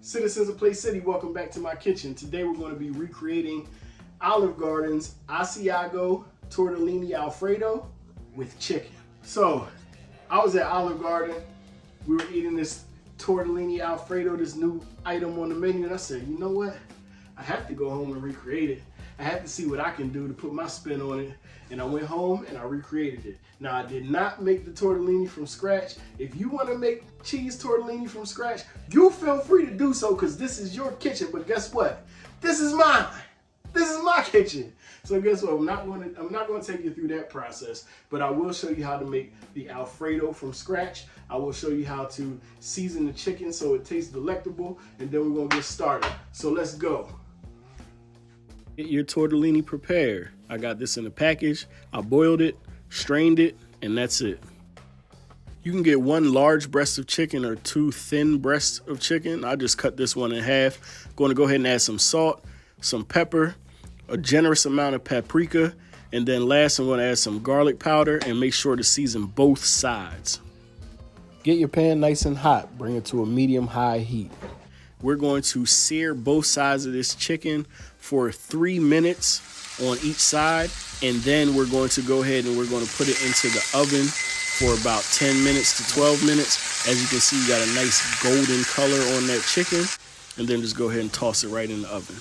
Citizens of Place City, welcome back to my kitchen. Today we're going to be recreating Olive Garden's Asiago Tortellini Alfredo with chicken. So, I was at Olive Garden, we were eating this Tortellini Alfredo, this new item on the menu, and I said, you know what? I have to go home and recreate it. I had to see what I can do to put my spin on it. And I went home and I recreated it. Now, I did not make the tortellini from scratch. If you want to make cheese tortellini from scratch, you feel free to do so because this is your kitchen. But guess what? This is mine. This is my kitchen. So guess what? I'm not going to take you through that process, but I will show you how to make the Alfredo from scratch. I will show you how to season the chicken so it tastes delectable, and then we're going to get started. So let's go. Get your tortellini prepared. I got this in a package. I boiled it, strained it, and that's it. You can get one large breast of chicken or two thin breasts of chicken. I just cut this one in half. Going to go ahead and add some salt, some pepper, a generous amount of paprika, and then last I'm going to add some garlic powder and make sure to season both sides. Get your pan nice and hot. Bring it to a medium-high heat. We're going to sear both sides of this chicken for 3 minutes on each side, and then we're going to go ahead and we're going to put it into the oven for about 10 minutes to 12 minutes. As you can see, you got a nice golden color on that chicken, and then just go ahead and toss it right in the oven.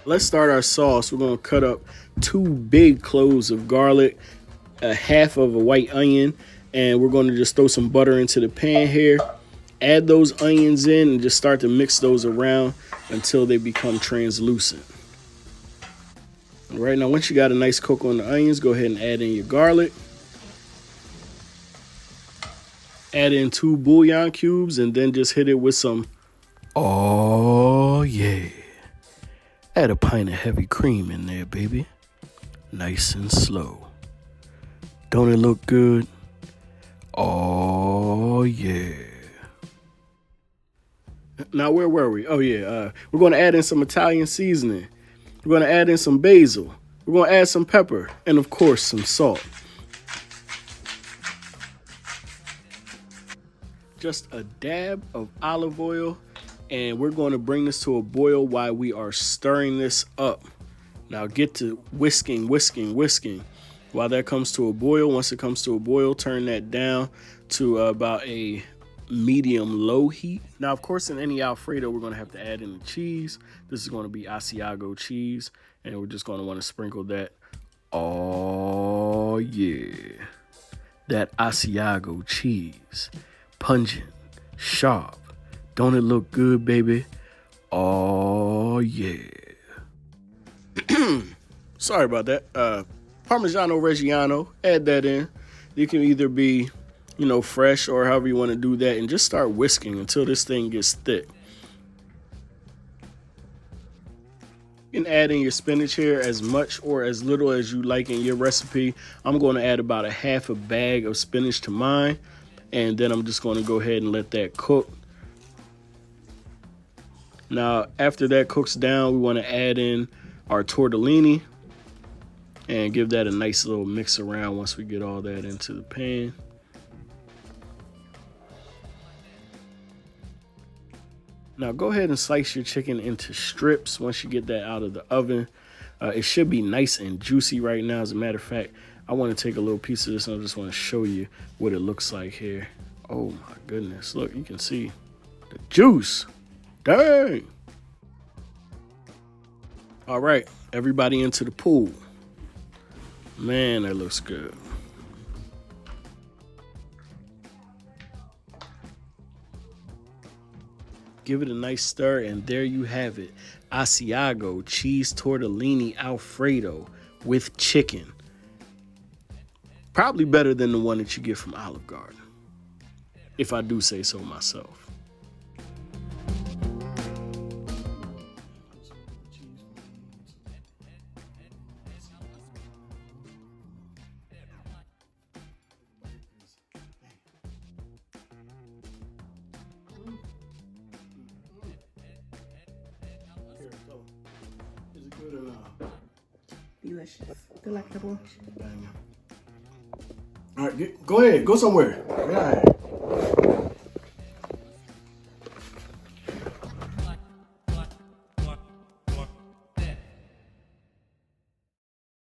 Let's start our sauce. We're going to cut up 2 big cloves of garlic, a half of a white onion, and we're going to just throw some butter into the pan here. Add those onions in and just start to mix those around until they become translucent. All right, now once you got a nice coat on the onions, go ahead and add in your garlic. Add in 2 bouillon cubes and then just hit it with some, oh yeah. Add a pint of heavy cream in there, baby. Nice and slow. Don't it look good? Oh yeah. Now, where were we? Oh, yeah. We're going to add in some Italian seasoning. We're going to add in some basil. We're going to add some pepper. And, of course, some salt. Just a dab of olive oil. And we're going to bring this to a boil while we are stirring this up. Now, get to whisking, whisking, whisking. While that comes to a boil, once it comes to a boil, turn that down to about a medium-low heat. Now, of course, in any Alfredo, we're going to have to add in the cheese. This is going to be Asiago cheese, and we're just going to want to sprinkle that. Oh, yeah. That Asiago cheese. Pungent, sharp. Don't it look good, baby? Oh, yeah. Sorry about that. Parmesan Reggiano, add that in. You can either be fresh or however you want to do that, and just start whisking until this thing gets thick. You can add in your spinach here as much or as little as you like in your recipe. I'm going to add about a half a bag of spinach to mine, and then I'm just going to go ahead and let that cook. Now, after that cooks down, we want to add in our tortellini and give that a nice little mix around once we get all that into the pan. Now go ahead and slice your chicken into strips once you get that out of the oven. It should be nice and juicy right now. As a matter of fact, I want to take a little piece of this and I just want to show you what it looks like here. Oh my goodness. Look, you can see the juice. Dang. All right, everybody into the pool. Man, that looks good. Give it a nice stir, and there you have it. Asiago cheese tortellini Alfredo with chicken. Probably better than the one that you get from Olive Garden, if I do say so myself. Is it good or not? Delicious. Delectable. All right, go ahead. Go somewhere. All right.